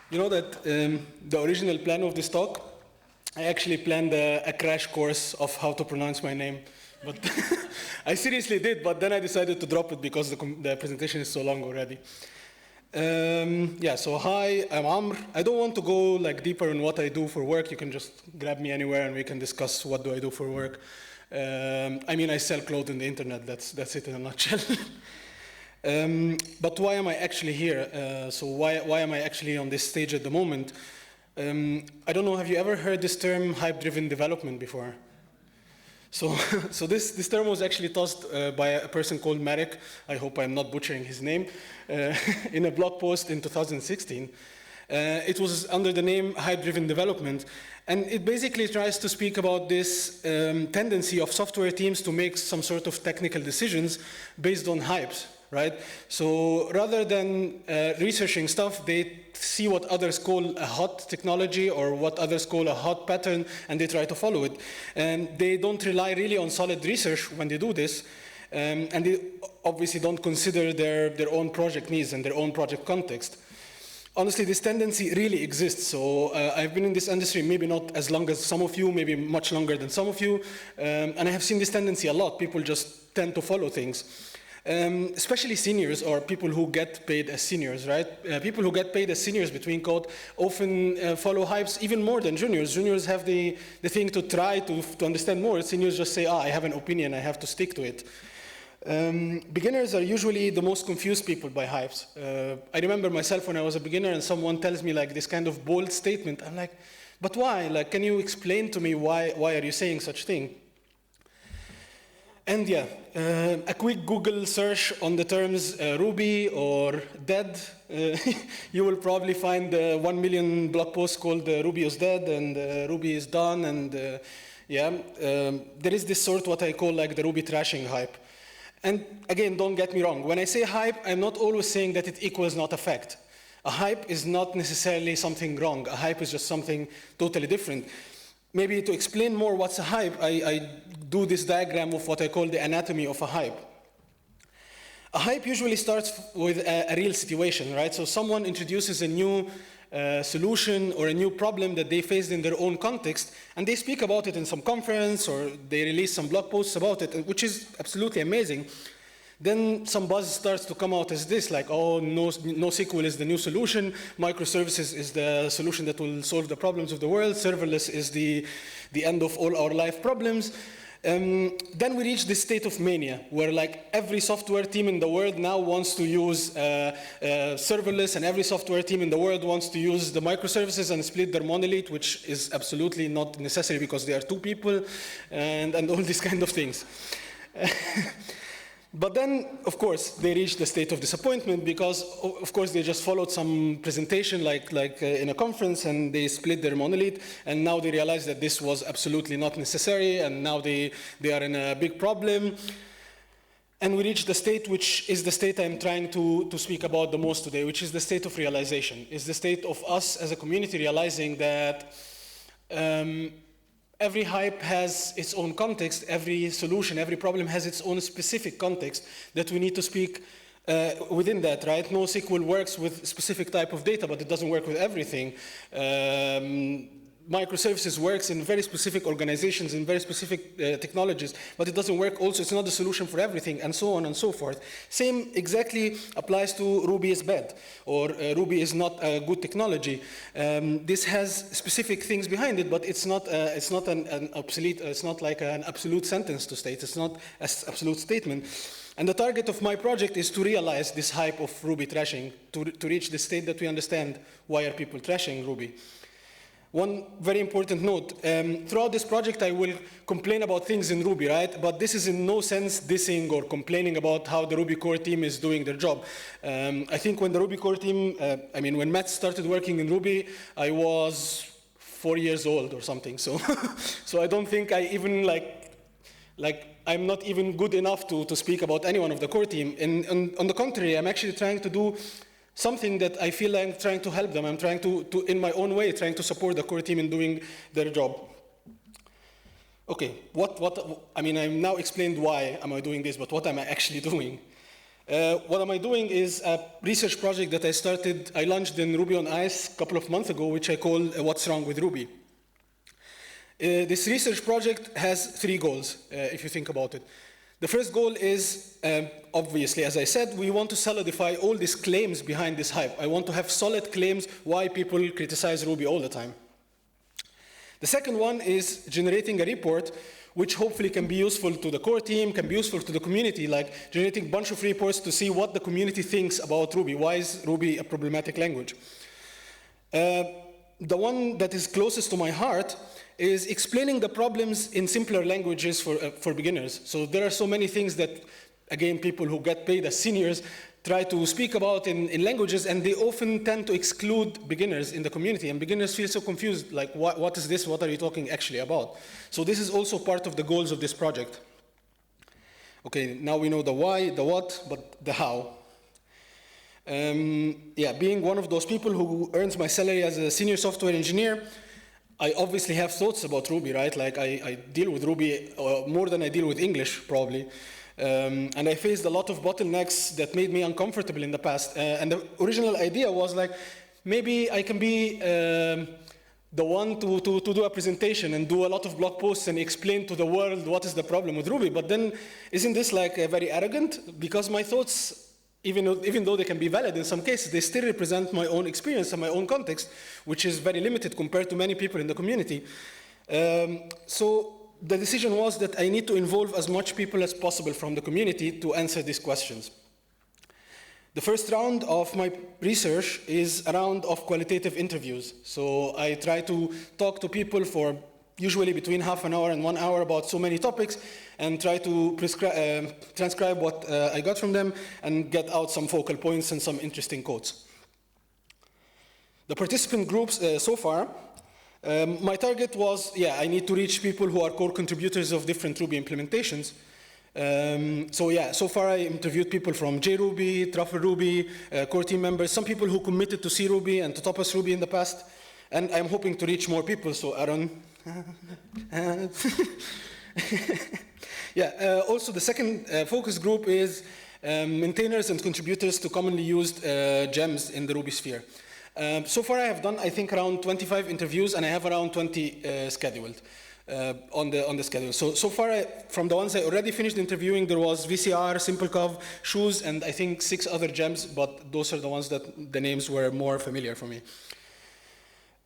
You know that the original plan of this talk, I actually planned a crash course of how to pronounce my name. But I seriously did, but then I decided to drop it because the presentation is so long already. Yeah, so hi, I'm Amr. I don't want to go like deeper on what I do for work. You can just grab me anywhere and we can discuss what do I do for work. I mean, I sell clothes on the internet. That's it in a nutshell. But why am I actually here? So why am I actually on this stage at the moment? I don't know, have you ever heard this term hype-driven development before? So, this term was actually tossed by a person called Marek, I hope I'm not butchering his name, in a blog post in 2016. It was under the name hype-driven development, and it basically tries to speak about this tendency of software teams to make some sort of technical decisions based on hypes, right? So rather than researching stuff, they see what others call a hot technology or what others call a hot pattern, and they try to follow it. And they don't rely really on solid research when they do this, and they obviously don't consider their own project needs and their own project context. Honestly, this tendency really exists. So I've been in this industry maybe not as long as some of you, maybe much longer than some of you, and I have seen this tendency a lot. People just tend to follow things. Especially seniors or people who get paid as seniors, right? People who get paid as seniors between code often follow hypes even more than juniors. Juniors have the thing to try to understand more. Seniors just say, I have an opinion, I have to stick to it. Beginners are usually the most confused people by hypes. I remember myself when I was a beginner and someone tells me like this kind of bold statement. I'm like, but why? Like, can you explain to me why are you saying such thing? And yeah, a quick Google search on the terms Ruby or dead, you will probably find 1 million blog posts called Ruby is dead and Ruby is done, and yeah, there is this sort what I call like the Ruby trashing hype. And again, don't get me wrong, when I say hype, I'm not always saying that it equals not a fact. A hype is not necessarily something wrong. A hype is just something totally different. Maybe to explain more what's a hype, I do this diagram of what I call the anatomy of a hype. A hype usually starts with a real situation, right? So someone introduces a new solution or a new problem that they faced in their own context, and they speak about it in some conference or they release some blog posts about it, which is absolutely amazing. Then some buzz starts to come out as this, like, oh, NoSQL is the new solution, microservices is the solution that will solve the problems of the world, serverless is the end of all our life problems. Then we reach this state of mania, where like every software team in the world now wants to use serverless, and every software team in the world wants to use the microservices and split their monolith, which is absolutely not necessary because they are two people, and all these kind of things. But then, of course, they reached the state of disappointment because, of course, they just followed some presentation like in a conference and they split their monolith, and now they realize that this was absolutely not necessary, and now they are in a big problem. And we reach the state which is the state I'm trying to speak about the most today, which is the state of realization. It's the state of us as a community realizing that every hype has its own context, every solution, every problem has its own specific context that we need to speak within that, right? NoSQL works with a specific type of data, but it doesn't work with everything. Microservices works in very specific organizations, in very specific technologies, but it doesn't work also, it's not the solution for everything, and so on and so forth. Same exactly applies to Ruby is bad, or Ruby is not a good technology. This has specific things behind it, but it's not an obsolete, it's not like an absolute sentence to state, it's not an absolute statement. And the target of my project is to realize this hype of Ruby trashing, to reach the state that we understand why are people trashing Ruby. One very important note, throughout this project I will complain about things in Ruby, right? But this is in no sense dissing or complaining about how the Ruby core team is doing their job. I think when the Ruby core team, when Matt started working in Ruby, I was 4 years old or something. So, so I don't think I even I'm not even good enough to speak about anyone of the core team. And on the contrary, I'm actually trying to do something that I feel like I'm trying to help them. I'm trying to, in my own way, trying to support the core team in doing their job. Okay, I've now explained why am I doing this, but what am I actually doing? What am I doing is a research project that I launched in Ruby on Ice a couple of months ago, which I call What's Wrong with Ruby. This research project has 3 goals, if you think about it. The first goal is, obviously, as I said, we want to solidify all these claims behind this hype. I want to have solid claims why people criticize Ruby all the time. The second one is generating a report which hopefully can be useful to the core team, can be useful to the community, like generating a bunch of reports to see what the community thinks about Ruby. Why is Ruby a problematic language? The one that is closest to my heart is explaining the problems in simpler languages for beginners. So there are so many things that, again, people who get paid as seniors try to speak about in languages, and they often tend to exclude beginners in the community, and beginners feel so confused, like, what is this? What are you talking actually about? So this is also part of the goals of this project. Okay, now we know the why, the what, but the how. Yeah, being one of those people who earns my salary as a senior software engineer, I obviously have thoughts about Ruby, right? Like I deal with Ruby more than I deal with English, probably. And I faced a lot of bottlenecks that made me uncomfortable in the past. And the original idea was like, maybe I can be the one to do a presentation and do a lot of blog posts and explain to the world what is the problem with Ruby. But then, isn't this like very arrogant? Because my thoughts, even though they can be valid in some cases, they still represent my own experience and my own context, which is very limited compared to many people in the community. So the decision was that I need to involve as much people as possible from the community to answer these questions. The first round of my research is a round of qualitative interviews. So I try to talk to people for usually between half an hour and 1 hour about so many topics, and try to transcribe what I got from them and get out some focal points and some interesting quotes. The participant groups so far, my target was, I need to reach people who are core contributors of different Ruby implementations. So far I interviewed people from JRuby, Truffle Ruby, core team members, some people who committed to C Ruby and to Topaz Ruby in the past, and I'm hoping to reach more people, so Aaron. Also the second focus group is maintainers and contributors to commonly used gems in the Ruby sphere. So far I have done, I think, around 25 interviews, and I have around 20 scheduled on the schedule. So far, from the ones I already finished interviewing, there was VCR, SimpleCov, Shoes, and I think 6 other gems, but those are the ones that the names were more familiar for me.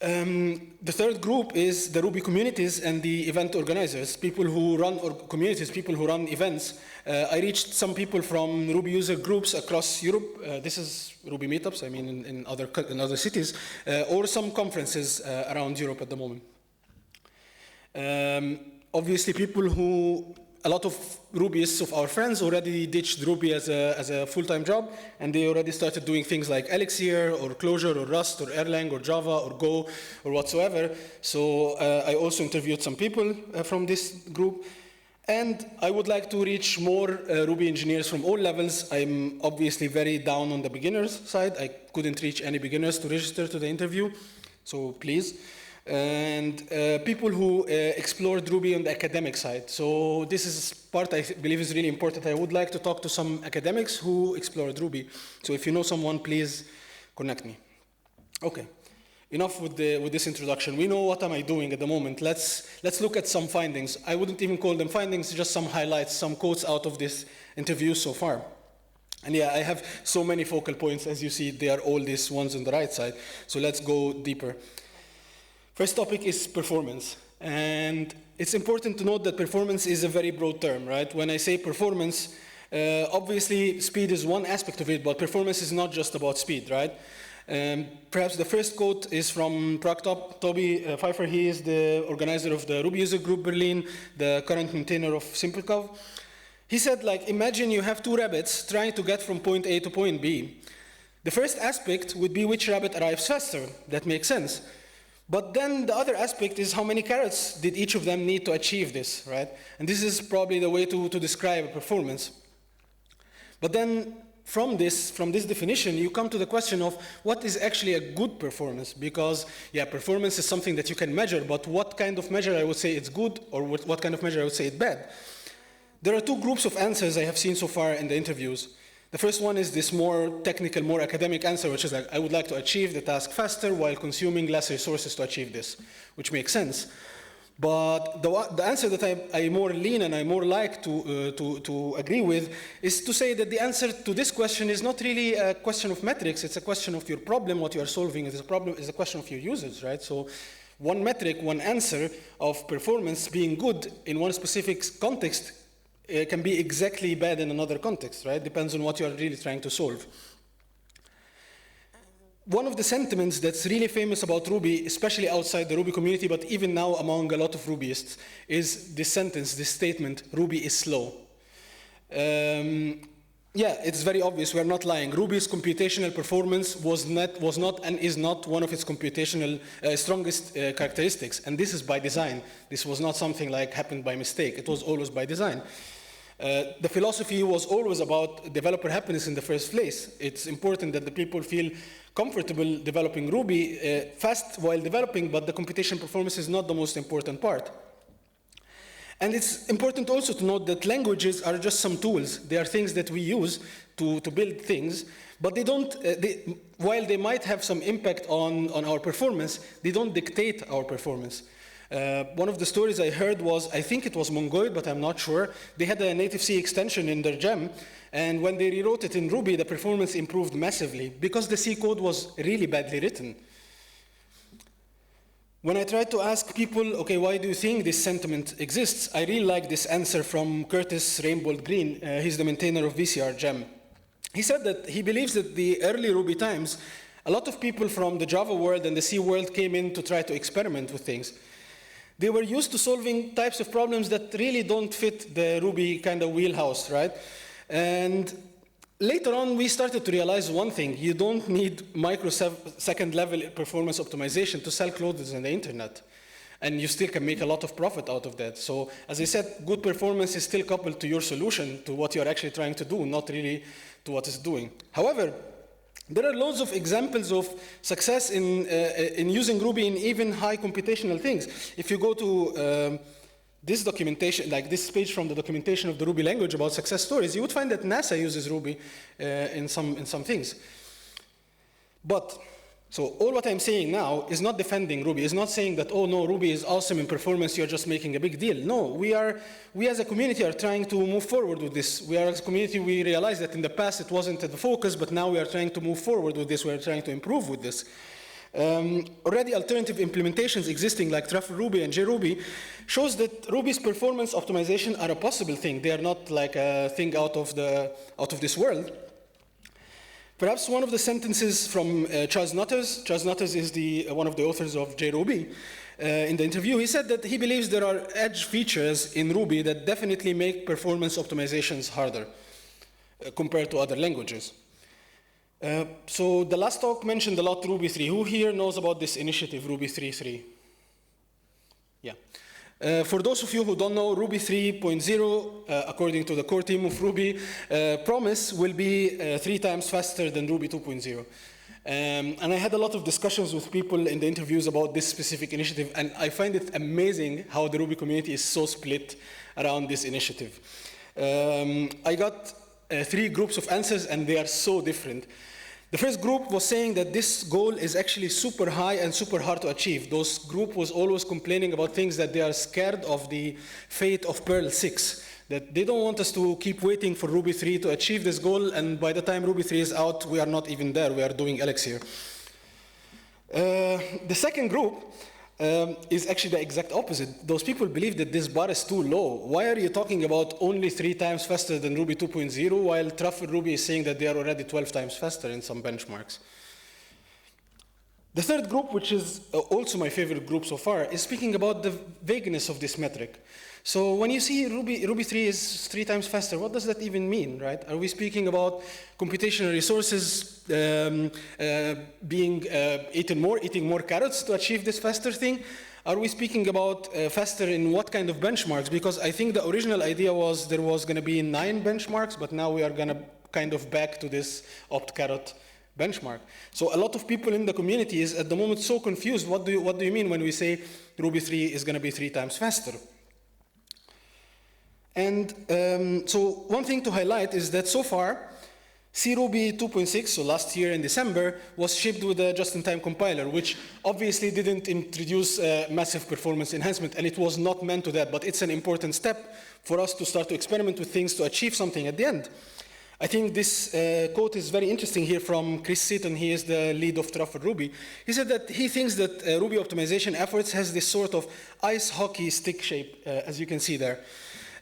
The third group is the Ruby communities and the event organizers, people who run communities, people who run events. I reached some people from Ruby user groups across Europe. This is Ruby meetups, I mean, in other cities, or some conferences around Europe at the moment. Obviously, people who, a lot of Rubyists of our friends already ditched Ruby as a full-time job, and they already started doing things like Elixir, or Clojure, or Rust, or Erlang, or Java, or Go, or whatsoever. So I also interviewed some people from this group. And I would like to reach more Ruby engineers from all levels. I'm obviously very down on the beginners side. I couldn't reach any beginners to register to the interview, so please. And people who explored Ruby on the academic side. So this is part I believe is really important. I would like to talk to some academics who explored Ruby. So if you know someone, please connect me. Okay, enough with this introduction. We know what am I doing at the moment. Let's look at some findings. I wouldn't even call them findings, just some highlights, some quotes out of this interview so far. And I have so many focal points. As you see, they are all these ones on the right side. So let's go deeper. First topic is performance. And it's important to note that performance is a very broad term, right? When I say performance, obviously speed is one aspect of it, but performance is not just about speed, right? Perhaps the first quote is from Toby Pfeiffer. He is the organizer of the Ruby user group Berlin, the current maintainer of SimpleCov. He said, like, imagine you have 2 rabbits trying to get from point A to point B. The first aspect would be which rabbit arrives faster. That makes sense. But then the other aspect is how many carrots did each of them need to achieve this, right? And this is probably the way to describe a performance. But then from this definition, you come to the question of what is actually a good performance? Because, performance is something that you can measure, but what kind of measure I would say it's good, or what kind of measure I would say it's bad? There are 2 groups of answers I have seen so far in the interviews. The first one is this more technical, more academic answer, which is like, I would like to achieve the task faster while consuming less resources to achieve this, which makes sense. But the answer that I more lean and I more like to agree with is to say that the answer to this question is not really a question of metrics, it's a question of your problem, what you are solving is a question of your users, right? So one metric, one answer of performance being good in one specific context can be exactly bad in another context, right? Depends on what you are really trying to solve. One of the sentiments that's really famous about Ruby, especially outside the Ruby community, but even now among a lot of Rubyists, is this sentence, this statement, Ruby is slow. Yeah, it's very obvious, we're not lying. Ruby's computational performance was not and is not one of its computational strongest characteristics, and this is by design. This was not something like happened by mistake, it was always by design. The philosophy was always about developer happiness in the first place. It's important that the people feel comfortable developing Ruby fast while developing, but the computation performance is not the most important part. And it's important also to note that languages are just some tools. They are things that we use to build things, but they don't, while they might have some impact on our performance, they don't dictate our performance. One of the stories I heard was, I think it was Mongoid, but I'm not sure. They had a native C extension in their gem, and when they rewrote it in Ruby, the performance improved massively because the C code was really badly written. When I tried to ask people, okay, why do you think this sentiment exists? I really like this answer from Curtis Rainbold Green. He's the maintainer of VCR gem. He said that he believes that the early Ruby times, a lot of people from the Java world and the C world came in to try to experiment with things. They were used to solving types of problems that really don't fit the Ruby kind of wheelhouse, right? And later on, we started to realize one thing. You don't need microsecond level performance optimization to sell clothes on the internet. And you still can make a lot of profit out of that. So as I said, good performance is still coupled to your solution, to what you're actually trying to do, not really to what it's doing. However, there are loads of examples of success in using Ruby in even high computational things. If you go to this documentation, like this page from the documentation of the Ruby language about success stories, you would find that NASA uses Ruby in some things. But, so all what I'm saying now is not defending Ruby, is not saying that, oh no, Ruby is awesome in performance, you're just making a big deal. No, we as a community are trying to move forward with this. We are as a community, we realize that in the past it wasn't at the focus, but now we are trying to move forward with this, we are trying to improve with this. Already alternative implementations existing like Truffle Ruby and JRuby shows that Ruby's performance optimization are a possible thing. They are not like a thing out of this world. Perhaps one of the sentences from Charles Nutters is one of the authors of JRuby. In the interview, he said that he believes there are edge features in Ruby that definitely make performance optimizations harder compared to other languages. So the last talk mentioned a lot Ruby 3. Who here knows about this initiative, Ruby 3.3? Yeah. For those of you who don't know, Ruby 3.0, according to the core team of Ruby, promise will be 3 times faster than Ruby 2.0. And I had a lot of discussions with people in the interviews about this specific initiative, and I find it amazing how the Ruby community is so split around this initiative. I got 3 groups of answers, and they are so different. The first group was saying that this goal is actually super high and super hard to achieve. Those group was always complaining about things that they are scared of the fate of Perl 6, that they don't want us to keep waiting for Ruby 3 to achieve this goal, and by the time Ruby 3 is out, we are not even there, we are doing Elixir. The second group is actually the exact opposite. Those people believe that this bar is too low. Why are you talking about only 3 times faster than Ruby 2.0 while Truffle Ruby is saying that they are already 12 times faster in some benchmarks? The third group, which is also my favorite group so far, is speaking about the vagueness of this metric. So when you see Ruby 3 is 3 times faster, what does that even mean, right? Are we speaking about computational resources eating more carrots to achieve this faster thing? Are we speaking about faster in what kind of benchmarks? Because I think the original idea was there was going to be 9 benchmarks, but now we are going to kind of back to this opt-carrot benchmark. So a lot of people in the community is at the moment so confused. What do you mean when we say Ruby 3 is going to be 3 times faster? And so one thing to highlight is that so far, C-Ruby 2.6, so last year in December, was shipped with a just-in-time compiler, which obviously didn't introduce massive performance enhancement, and it was not meant to that, but it's an important step for us to start to experiment with things to achieve something at the end. I think this quote is very interesting here from Chris Seaton. He is the lead of Truffle Ruby. He said that he thinks that Ruby optimization efforts has this sort of ice hockey stick shape, as you can see there.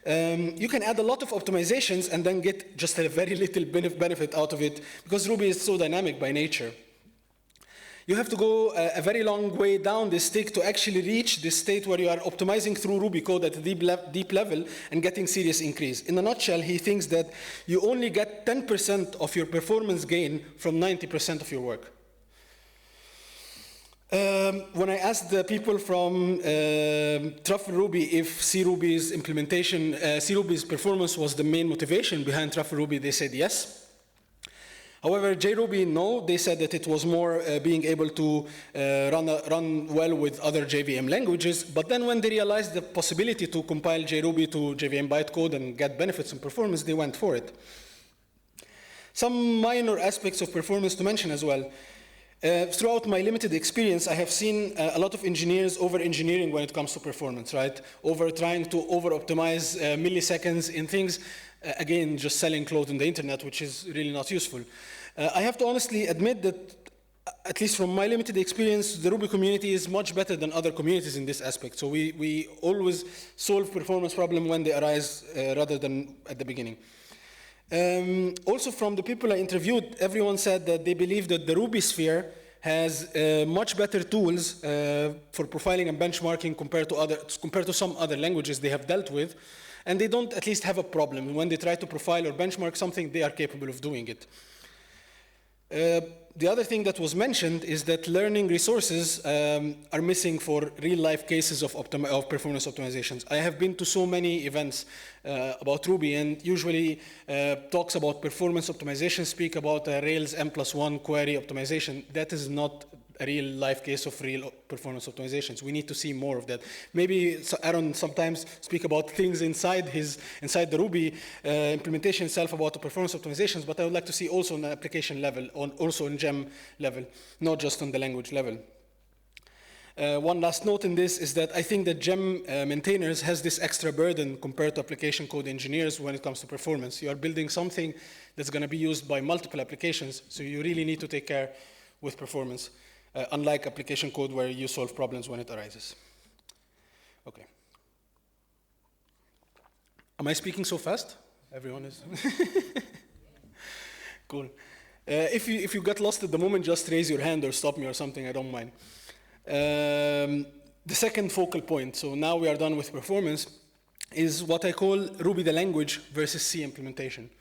You can add a lot of optimizations and then get just a very little benefit out of it because Ruby is so dynamic by nature. You have to go a very long way down this stick to actually reach this state where you are optimizing through Ruby code at a deep level and getting serious increase. In a nutshell, he thinks that you only get 10% of your performance gain from 90% of your work. When I asked the people from Truffle Ruby if C-Ruby's implementation, C-Ruby's performance was the main motivation behind Truffle Ruby, they said yes. However, JRuby, no, they said that it was more being able to run well with other JVM languages, but then when they realized the possibility to compile JRuby to JVM bytecode and get benefits in performance, they went for it. Some minor aspects of performance to mention as well. Throughout my limited experience, I have seen a lot of engineers over-engineering when it comes to performance, right? Trying to over-optimize milliseconds in things, again, just selling clothes on the internet, which is really not useful. I have to honestly admit that, at least from my limited experience, the Ruby community is much better than other communities in this aspect. So we always solve performance problems when they arise rather than at the beginning. Also, from the people I interviewed, everyone said that they believe that the Ruby sphere has much better tools for profiling and benchmarking compared to some other languages they have dealt with, and they don't at least have a problem. When they try to profile or benchmark something, they are capable of doing it. The other thing that was mentioned is that learning resources are missing for real-life cases of performance optimizations. I have been to so many events about Ruby, and usually talks about performance optimization speak about a Rails M+1 query optimization. That is not a real-life case of real performance optimizations. We need to see more of that. Maybe Aaron sometimes speak about things inside the Ruby implementation itself about the performance optimizations, but I would like to see also on the application level, also on gem level, not just on the language level. One last note in this is that I think that gem maintainers has this extra burden compared to application code engineers when it comes to performance. You are building something that's going to be used by multiple applications, so you really need to take care with performance. Unlike application code where you solve problems when it arises. Okay. Am I speaking so fast? Everyone is? Cool. If you got lost at the moment, just raise your hand or stop me or something, I don't mind. The second focal point, so now we are done with performance, is what I call Ruby the language versus C implementation.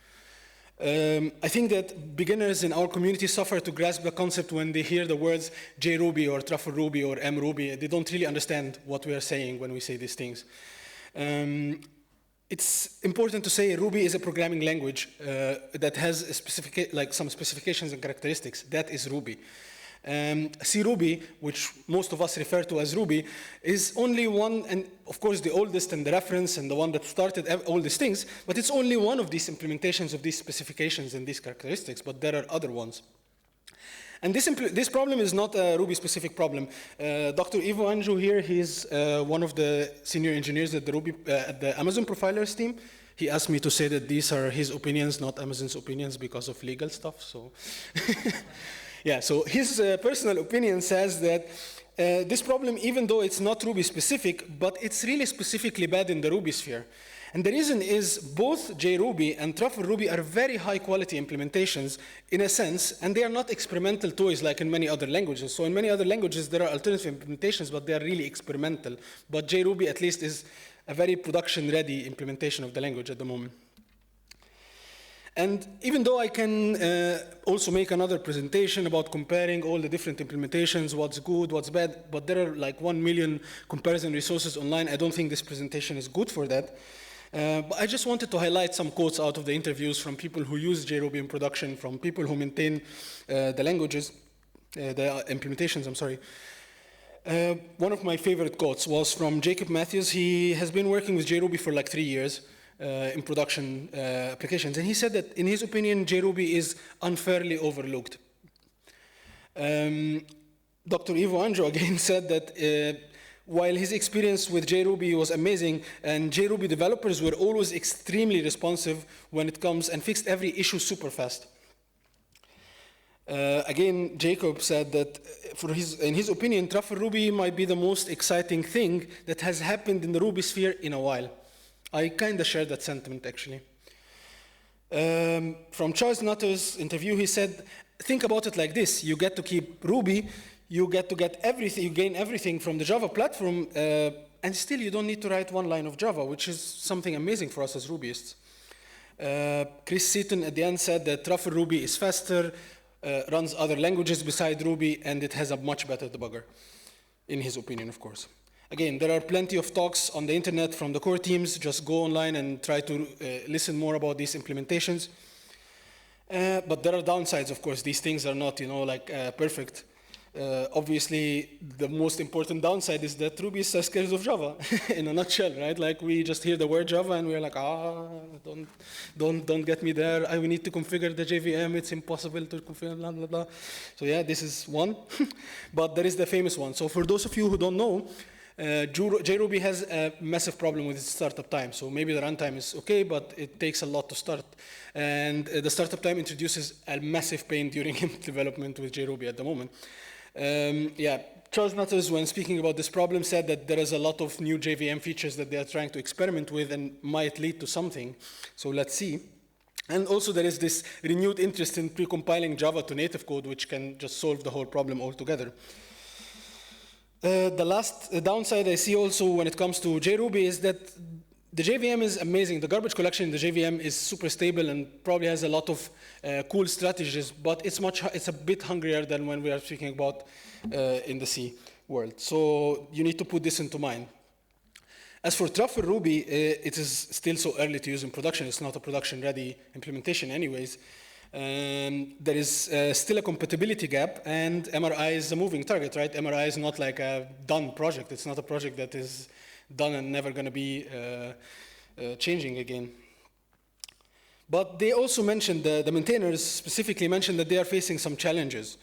I think that beginners in our community suffer to grasp the concept when they hear the words JRuby or Truffle Ruby or M Ruby. They don't really understand what we are saying when we say these things. It's important to say Ruby is a programming language that has some specifications and characteristics. That is Ruby. C-Ruby, which most of us refer to as Ruby, is only one, and of course the oldest and the reference and the one that started all these things, but it's only one of these implementations of these specifications and these characteristics, but there are other ones. And this problem is not a Ruby-specific problem. Dr. Ivo Anju here, he's one of the senior engineers at the Amazon Profilers team. He asked me to say that these are his opinions, not Amazon's opinions, because of legal stuff, so... Yeah, so his personal opinion says that this problem, even though it's not Ruby specific, but it's really specifically bad in the Ruby sphere. And the reason is both JRuby and Truffle Ruby are very high quality implementations in a sense, and they are not experimental toys like in many other languages. So in many other languages, there are alternative implementations, but they are really experimental. But JRuby at least is a very production ready implementation of the language at the moment. And even though I can also make another presentation about comparing all the different implementations, what's good, what's bad, but there are like 1 million comparison resources online, I don't think this presentation is good for that. But I just wanted to highlight some quotes out of the interviews from people who use JRuby in production, from people who maintain the languages, the implementations, I'm sorry. One of my favorite quotes was from Jacob Matthews. He has been working with JRuby for like 3 years. in production applications. And he said that, in his opinion, JRuby is unfairly overlooked. Dr. Ivo Anjo again said that while his experience with JRuby was amazing, and JRuby developers were always extremely responsive when it comes and fixed every issue super fast. Again, Jacob said that in his opinion, Truffle Ruby might be the most exciting thing that has happened in the Ruby sphere in a while. I kind of share that sentiment, actually. From Charles Nutter's interview, he said, think about it like this. You get to keep Ruby, you get to get everything, you gain everything from the Java platform, and still you don't need to write one line of Java, which is something amazing for us as Rubyists. Chris Seaton at the end said that Truffle Ruby is faster, runs other languages beside Ruby, and it has a much better debugger, in his opinion, of course. Again, there are plenty of talks on the internet from the core teams. Just go online and try to listen more about these implementations. But there are downsides, of course. These things are not, perfect. Obviously, the most important downside is that Rubyists are scared of Java, in a nutshell, right? Like, we just hear the word Java and we're like, don't get me there. We need to configure the JVM. It's impossible to configure, blah, blah, blah. So yeah, this is one. But there is the famous one. So for those of you who don't know, JRuby has a massive problem with its startup time. So maybe the runtime is okay, but it takes a lot to start. And the startup time introduces a massive pain during development with JRuby at the moment. Charles Nutters, when speaking about this problem, said that there is a lot of new JVM features that they are trying to experiment with and might lead to something. So let's see. And also there is this renewed interest in pre-compiling Java to native code, which can just solve the whole problem altogether. The last downside I see also when it comes to JRuby is that the JVM is amazing. The garbage collection in the JVM is super stable and probably has a lot of cool strategies, but it's a bit hungrier than when we are speaking about in the C world. So you need to put this into mind. As for Truffle Ruby, it is still so early to use in production. It's not a production-ready implementation anyways. There is still a compatibility gap, and MRI is a moving target, right? MRI is not like a done project. It's not a project that is done and never going to be changing again. But they also mentioned, the maintainers specifically mentioned that they are facing some challenges.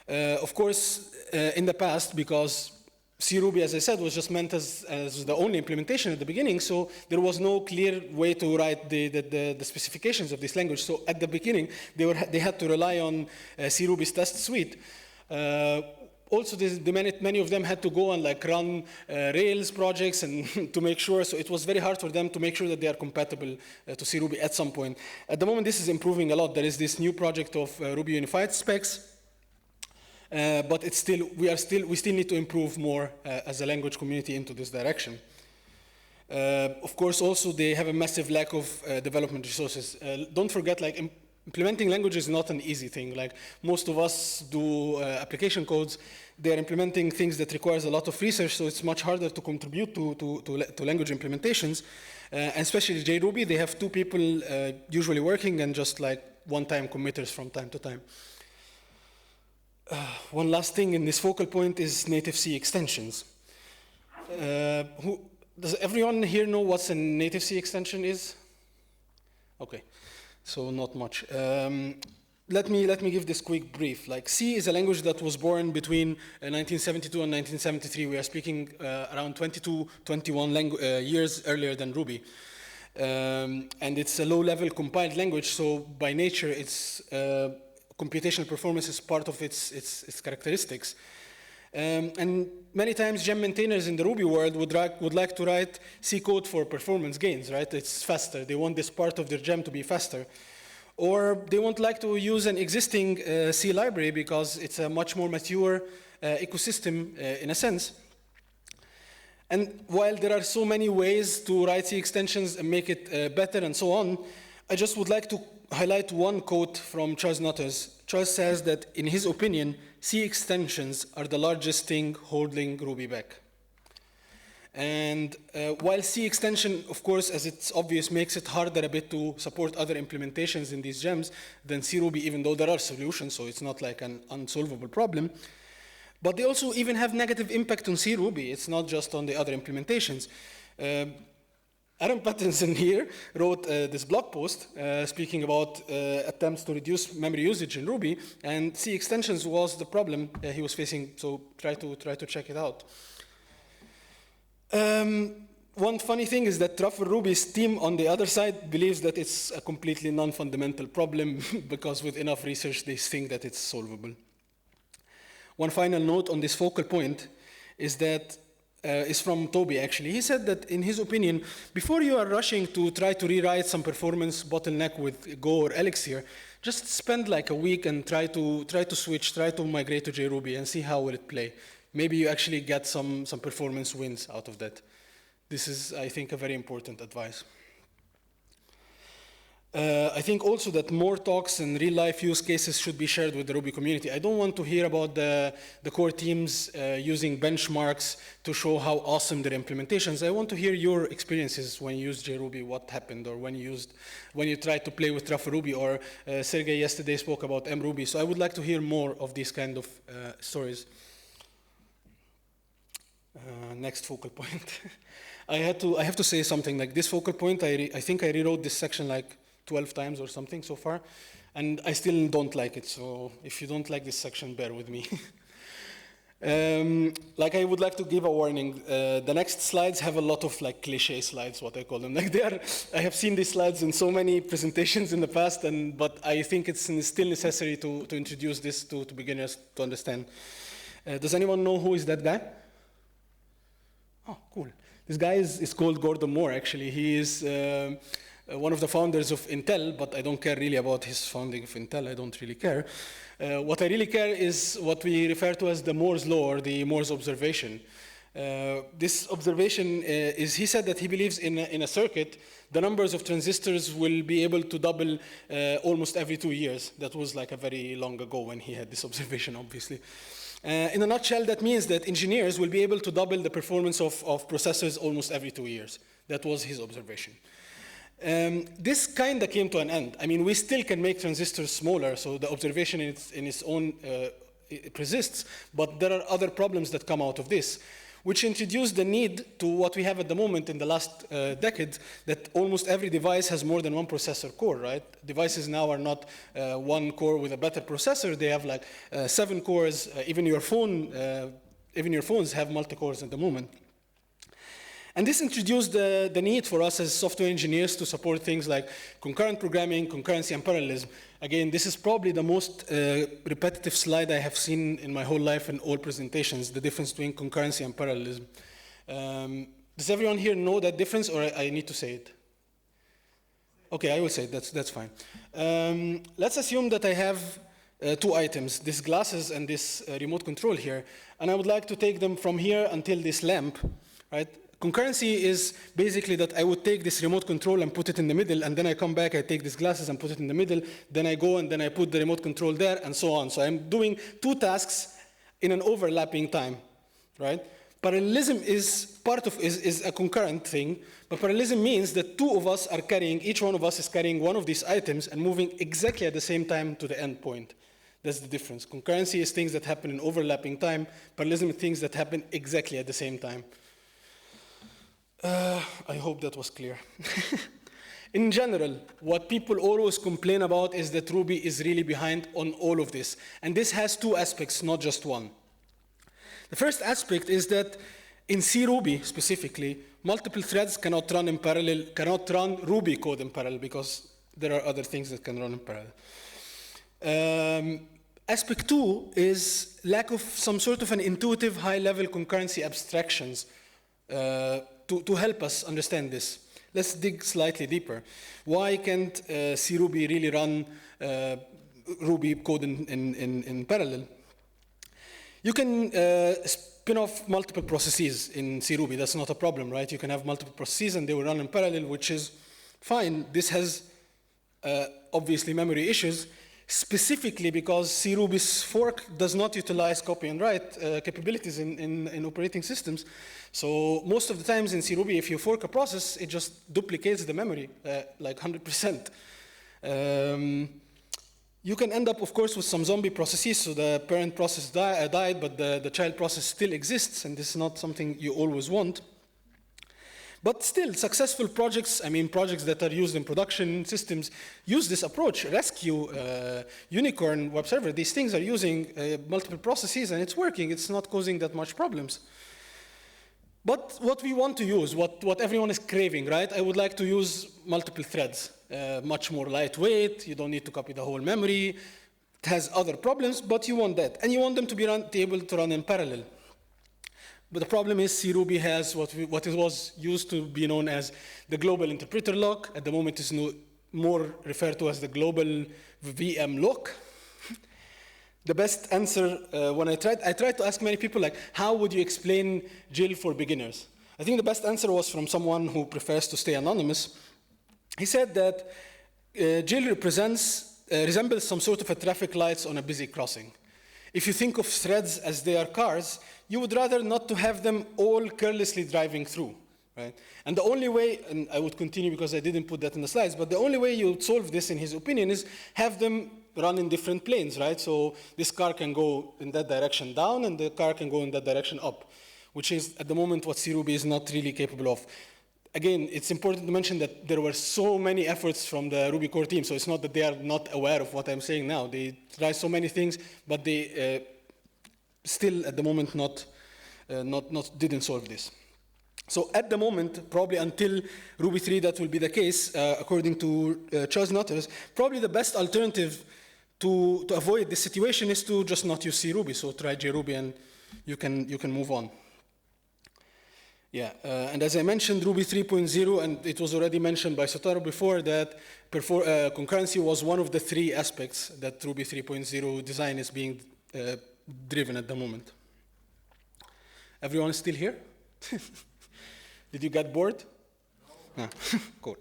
Of course, in the past, because C Ruby, as I said, was just meant as the only implementation at the beginning, so there was no clear way to write the specifications of this language. So at the beginning, they had to rely on C Ruby's test suite. Also, many of them had to go and run Rails projects and to make sure. So it was very hard for them to make sure that they are compatible to C Ruby at some point. At the moment, this is improving a lot. There is this new project of Ruby Unified specs. But we still need to improve more as a language community into this direction. Of course, also they have a massive lack of development resources. Don't forget, implementing language is not an easy thing. Most of us do application codes. They're implementing things that requires a lot of research, so it's much harder to contribute to language implementations. And especially JRuby, they have 2 people usually working and just one-time committers from time to time. One last thing in this focal point is native C extensions. Does everyone here know what a native C extension is? Okay, so not much. Let me give this quick brief. C is a language that was born between 1972 and 1973. We are speaking around 22, 21 years earlier than Ruby. And it's a low-level compiled language, so by nature it's computational performance is part of its characteristics. And many times gem maintainers in the Ruby world would like to write C code for performance gains, right? It's faster. They want this part of their gem to be faster. Or they won't like to use an existing C library because it's a much more mature ecosystem in a sense. And while there are so many ways to write C extensions and make it better and so on, I just would like to highlight one quote from Charles Nutters. Charles says that, in his opinion, C extensions are the largest thing holding Ruby back. And while C extension, of course, as it's obvious, makes it harder a bit to support other implementations in these gems than C Ruby, even though there are solutions, so it's not like an unsolvable problem. But they also even have negative impact on C Ruby. It's not just on the other implementations. Adam Pattinson here wrote this blog post speaking about attempts to reduce memory usage in Ruby, and C extensions was the problem he was facing. So try to check it out. One funny thing is that Truffle Ruby's team on the other side believes that it's a completely non-fundamental problem because with enough research they think that it's solvable. One final note on this focal point is that is from Toby actually. He said that in his opinion, before you are rushing to try to rewrite some performance bottleneck with Go or Elixir, just spend like a week and try to switch, try to migrate to JRuby and see how will it play. Maybe you actually get some performance wins out of that. This is, I think, a very important advice. I think also that more talks and real-life use cases should be shared with the Ruby community. I don't want to hear about the core teams using benchmarks to show how awesome their implementations. I want to hear your experiences when you used JRuby, what happened, or when you tried to play with Truffle Ruby, or Sergey yesterday spoke about mRuby. So I would like to hear more of these kind of stories. Next focal point. I have to say something like this focal point. I think I rewrote this section like 12 times or something so far, and I still don't like it. So if you don't like this section, bear with me. Like I would like to give a warning. The next slides have a lot of like cliche slides, what I call them. Like I have seen these slides in so many presentations in the past, but I think it's still necessary to introduce this to beginners to understand. Does anyone know who is that guy? Oh, cool. This guy is called Gordon Moore, actually. He is one of the founders of Intel, but I don't care really about his founding of Intel. I don't really care. What I really care is what we refer to as the Moore's law, or the Moore's observation. This observation is, he said that he believes in a circuit, the numbers of transistors will be able to double almost every 2 years. That was like a very long ago when he had this observation, obviously. In a nutshell, that means that engineers will be able to double the performance of processors almost every 2 years. That was his observation. This kind of came to an end. I mean, we still can make transistors smaller, so the observation in its own it persists, but there are other problems that come out of this, which introduce the need to what we have at the moment in the last decade, that almost every device has more than one processor core, right? Devices now are not one core with a better processor. They have like 7 cores. Even your phones have multi-cores at the moment. And this introduced the need for us as software engineers to support things like concurrent programming, concurrency, and parallelism. Again, this is probably the most repetitive slide I have seen in my whole life in all presentations, the difference between concurrency and parallelism. Does everyone here know that difference, or I need to say it? Okay, I will say it. That's fine. Let's assume that I have 2 items, this glasses and this remote control here, and I would like to take them from here until this lamp, right? Concurrency is basically that I would take this remote control and put it in the middle, and then I come back, I take these glasses and put it in the middle, then I go and then I put the remote control there, and so on. So I'm doing 2 tasks in an overlapping time, right? Parallelism is is a concurrent thing, but parallelism means that 2 of us are carrying, each one of us is carrying one of these items and moving exactly at the same time to the end point. That's the difference. Concurrency is things that happen in overlapping time. Parallelism is things that happen exactly at the same time. I hope that was clear. In general, what people always complain about is that Ruby is really behind on all of this. And this has 2 aspects, not just one. The first aspect is that in C Ruby specifically, multiple threads cannot run in parallel, cannot run Ruby code in parallel, because there are other things that can run in parallel. Aspect 2 is lack of some sort of an intuitive high-level concurrency abstractions to help us understand this. Let's dig slightly deeper. Why can't C Ruby really run Ruby code in parallel? You can spin off multiple processes in C Ruby. That's not a problem, right? You can have multiple processes and they will run in parallel, which is fine. This has obviously memory issues, specifically because C Ruby's fork does not utilize copy and write capabilities in operating systems. So most of the times in C Ruby, if you fork a process, it just duplicates the memory like 100%. You can end up, of course, with some zombie processes. So the parent process died, but the child process still exists, and this is not something you always want. But still, successful projects, I mean projects that are used in production systems, use this approach. Rescue, Unicorn, web server, these things are using multiple processes and it's working. It's not causing that much problems. But what we want to use, what everyone is craving, right? I would like to use multiple threads, much more lightweight. You don't need to copy the whole memory. It has other problems, but you want that. And you want them to be able to run in parallel. But the problem is C-Ruby has what it was used to be known as the global interpreter lock. At the moment, it's more referred to as the global VM lock. The best answer when I tried to ask many people, like, how would you explain Jill for beginners? I think the best answer was from someone who prefers to stay anonymous. He said that Jill resembles some sort of a traffic lights on a busy crossing. If you think of threads as they are cars, you would rather not to have them all carelessly driving through, right? And the only way, and I would continue because I didn't put that in the slides, but the only way you would solve this, in his opinion, is have them run in different planes, right? So this car can go in that direction down, and the car can go in that direction up, which is, at the moment, what C-Ruby is not really capable of. Again, it's important to mention that there were so many efforts from the Ruby core team, so it's not that they are not aware of what I'm saying now. They try so many things, but they still, at the moment, didn't solve this. So at the moment, probably until Ruby 3, that will be the case, according to Charles Nutters, probably the best alternative to avoid this situation is to just not use C-Ruby, so try JRuby and you can move on. Yeah, and as I mentioned, Ruby 3.0, and it was already mentioned by Sotaro before, that concurrency was one of the 3 aspects that Ruby 3.0 design is being driven at the moment. Everyone is still here? Did you get bored? No. Cool.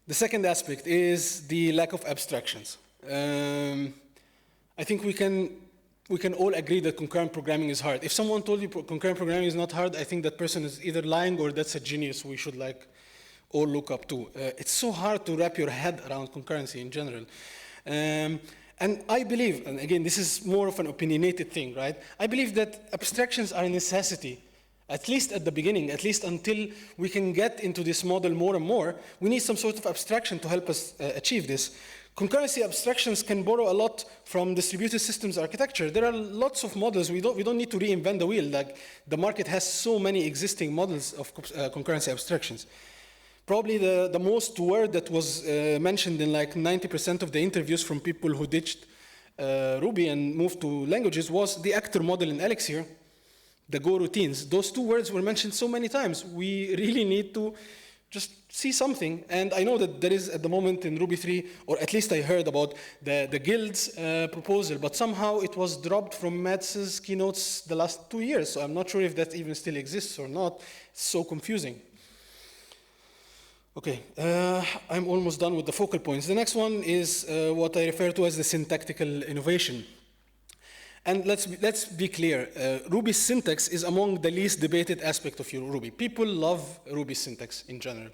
The second aspect is the lack of abstractions. I think we can all agree that concurrent programming is hard. If someone told you concurrent programming is not hard, I think that person is either lying or that's a genius we should all look up to. It's so hard to wrap your head around concurrency in general. And I believe, and again, this is more of an opinionated thing, right? I believe that abstractions are a necessity, at least at the beginning, at least until we can get into this model more and more. We need some sort of abstraction to help us achieve this. Concurrency abstractions can borrow a lot from distributed systems architecture. There are lots of models. We don't need to reinvent the wheel. Like, the market has so many existing models of concurrency abstractions. Probably the most word that was mentioned in like 90% of the interviews from people who ditched Ruby and moved to languages was the actor model in Elixir, the Go routines. Those 2 words were mentioned so many times. We really need to just see something. And I know that there is, at the moment in Ruby 3, or at least I heard about the guilds proposal, but somehow it was dropped from Mats's keynotes the last 2 years. So I'm not sure if that even still exists or not. It's so confusing. Okay, I'm almost done with the focal points. The next one is what I refer to as the syntactical innovation. And let's be clear, Ruby's syntax is among the least debated aspect of your Ruby. People love Ruby's syntax in general.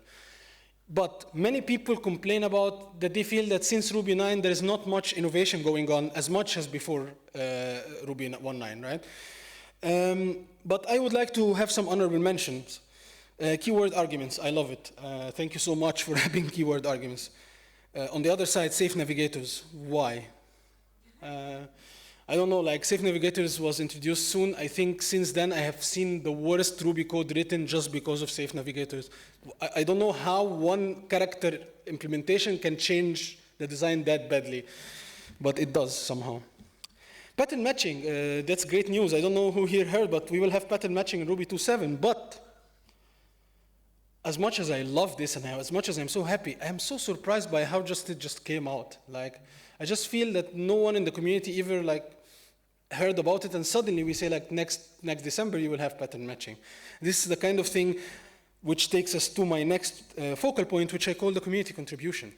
But many people complain about that they feel that since Ruby 9, there is not much innovation going on as much as before Ruby 1.9, right? But I would like to have some honorable mentions. Keyword arguments, I love it. Thank you so much for having keyword arguments. On the other side, safe navigators, why? I don't know, like safe navigators was introduced soon. I think since then I have seen the worst Ruby code written just because of safe navigators. I don't know how one character implementation can change the design that badly, but it does somehow. Pattern matching, that's great news. I don't know who here heard, but we will have pattern matching in Ruby 2.7, but as much as I love this and as much as I'm so happy, I am so surprised by how it just came out. Like, I just feel that no one in the community ever heard about it, and suddenly we say next December you will have pattern matching. This is the kind of thing which takes us to my next focal point, which I call the community contribution.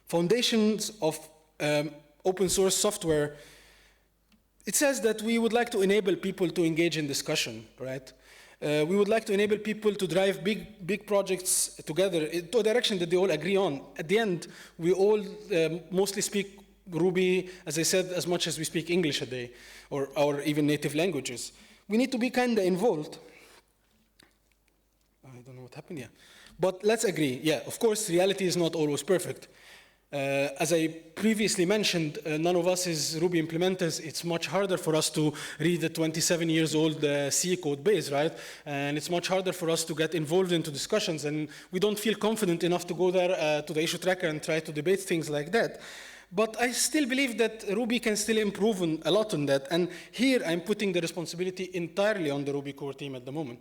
Foundations of open source software. It says that we would like to enable people to engage in discussion, right? We would like to enable people to drive big projects together to a direction that they all agree on. At the end, we all mostly speak Ruby, as I said, as much as we speak English a day, or even native languages. We need to be kind of involved. I don't know what happened, yeah. But let's agree, yeah, of course, reality is not always perfect. As I previously mentioned, none of us is Ruby implementers. It's much harder for us to read the 27 years old C code base, right? And it's much harder for us to get involved into discussions, and we don't feel confident enough to go there to the issue tracker and try to debate things like that. But I still believe that Ruby can still improve a lot on that, and here I'm putting the responsibility entirely on the Ruby core team at the moment.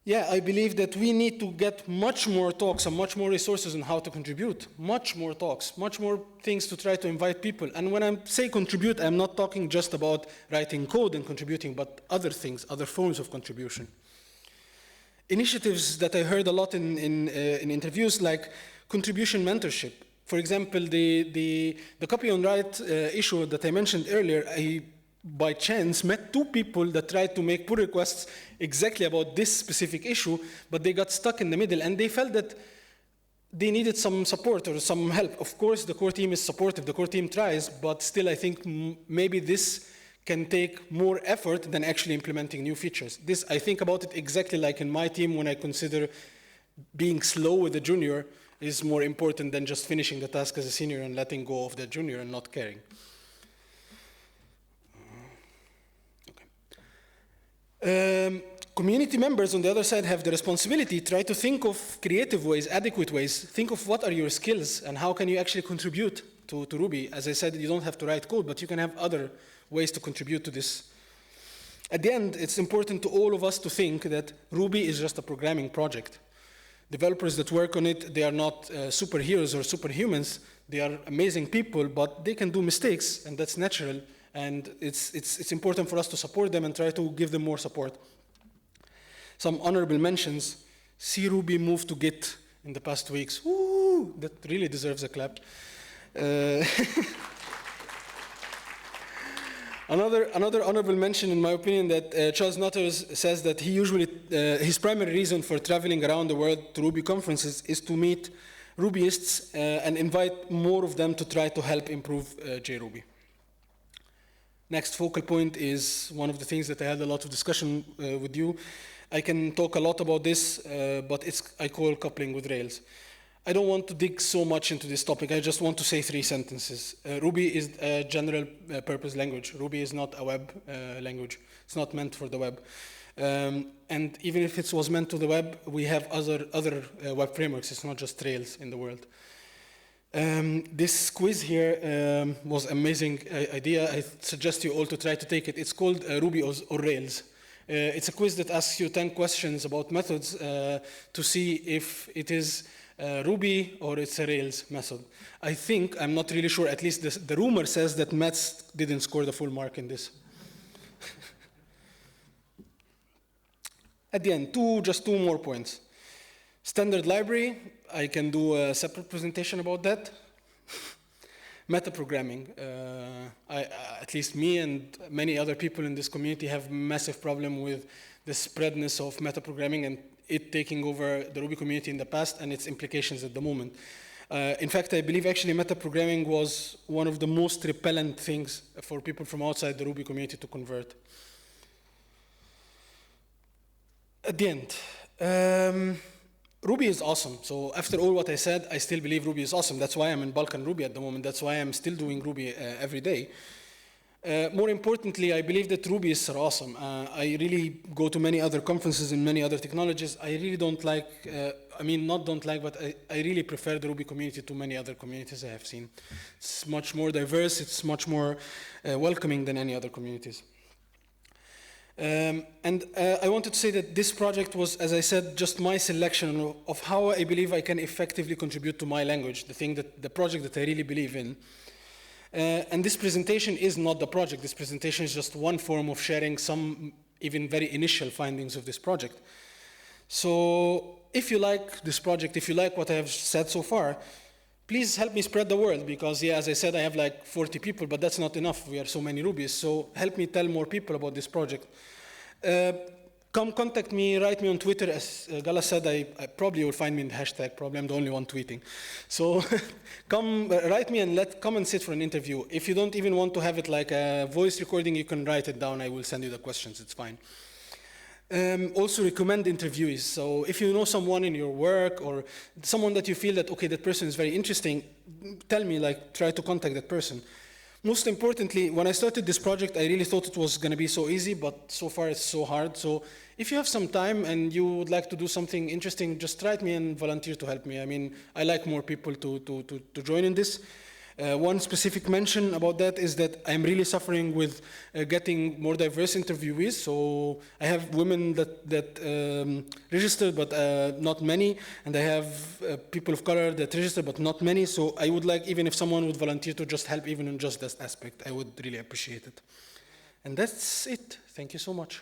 Yeah, I believe that we need to get much more talks and much more resources on how to contribute. Much more talks, much more things to try to invite people. And when I say contribute, I'm not talking just about writing code and contributing, but other things, other forms of contribution. Initiatives that I heard a lot in interviews, like contribution mentorship. For example, the copy on write issue that I mentioned earlier, I by chance met two people that tried to make pull requests exactly about this specific issue, but they got stuck in the middle and they felt that they needed some support or some help. Of course, the core team is supportive, the core team tries, but still I think maybe this can take more effort than actually implementing new features. This, I think about it exactly like in my team when I consider being slow with a junior is more important than just finishing the task as a senior and letting go of the junior and not caring. Community members, on the other side, have the responsibility. Try to think of creative ways, adequate ways. Think of what are your skills and how can you actually contribute to Ruby. As I said, you don't have to write code, but you can have other ways to contribute to this. At the end, it's important to all of us to think that Ruby is just a programming project. Developers that work on it, they are not superheroes or superhumans. They are amazing people, but they can do mistakes, and that's natural. And it's important for us to support them and try to give them more support. Some honorable mentions. See Ruby move to Git in the past weeks. Woo! That really deserves a clap. Another honorable mention, in my opinion, that Charles Nutters says that he usually, his primary reason for traveling around the world to Ruby conferences is to meet Rubyists and invite more of them to try to help improve JRuby. Next focal point is one of the things that I had a lot of discussion with you. I can talk a lot about this, but I call coupling with Rails. I don't want to dig so much into this topic. I just want to say 3 sentences. Ruby is a general purpose language. Ruby is not a web language. It's not meant for the web. And even if it was meant to the web, we have other web frameworks. It's not just Rails in the world. This quiz here was an amazing idea. I suggest you all to try to take it. It's called Ruby or Rails. It's a quiz that asks you 10 questions about methods to see if it is Ruby or it's a Rails method. I think, I'm not really sure, at least the rumor says that Mets didn't score the full mark in this. At the end, just two more points. Standard library, I can do a separate presentation about that. Metaprogramming, at least me and many other people in this community have massive problem with the spreadness of metaprogramming and it taking over the Ruby community in the past and its implications at the moment. In fact, I believe actually metaprogramming was one of the most repellent things for people from outside the Ruby community to convert. At the end, Ruby is awesome. So after all what I said, I still believe Ruby is awesome. That's why I'm in Balkan Ruby at the moment. That's why I'm still doing Ruby every day. More importantly, I believe that Rubyists are awesome. I really go to many other conferences in many other technologies. I really don't like, but I really prefer the Ruby community to many other communities I have seen. It's much more diverse. It's much more welcoming than any other communities. I wanted to say that this project was, as I said, just my selection of how I believe I can effectively contribute to my language, the project that I really believe in. And this presentation is not the project. This presentation is just one form of sharing some even very initial findings of this project. So if you like this project, if you like what I have said so far, please help me spread the word because, yeah, as I said, I have like 40 people, but that's not enough. We are so many Rubyists. So help me tell more people about this project. Come contact me, write me on Twitter. As Gala said, I probably will find me in the hashtag. Probably I'm the only one tweeting. So come write me and come and sit for an interview. If you don't even want to have it like a voice recording, you can write it down. I will send you the questions. It's fine. Also recommend interviewees. So if you know someone in your work or someone that you feel that, okay, that person is very interesting, tell me, like, try to contact that person. Most importantly, when I started this project, I really thought it was going to be so easy, but so far it's so hard. So if you have some time and you would like to do something interesting, just write me and volunteer to help me. I mean, I like more people to join in this. One specific mention about that is that I'm really suffering with getting more diverse interviewees. So I have women that registered, but not many, and I have people of color that register, but not many. So I would like, even if someone would volunteer to just help, even in just this aspect, I would really appreciate it. And that's it. Thank you so much.